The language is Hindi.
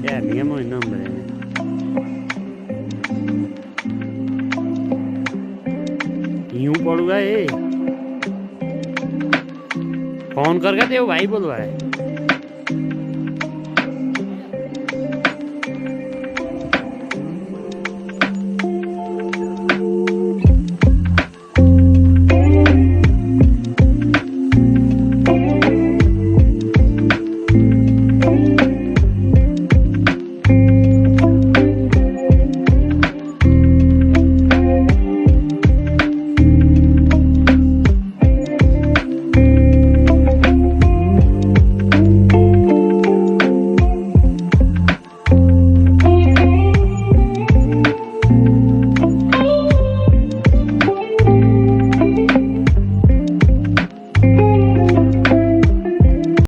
क्या नियम हो नंबर है यूं पड़ूगा ये फोन करके ते भाई बोलवा है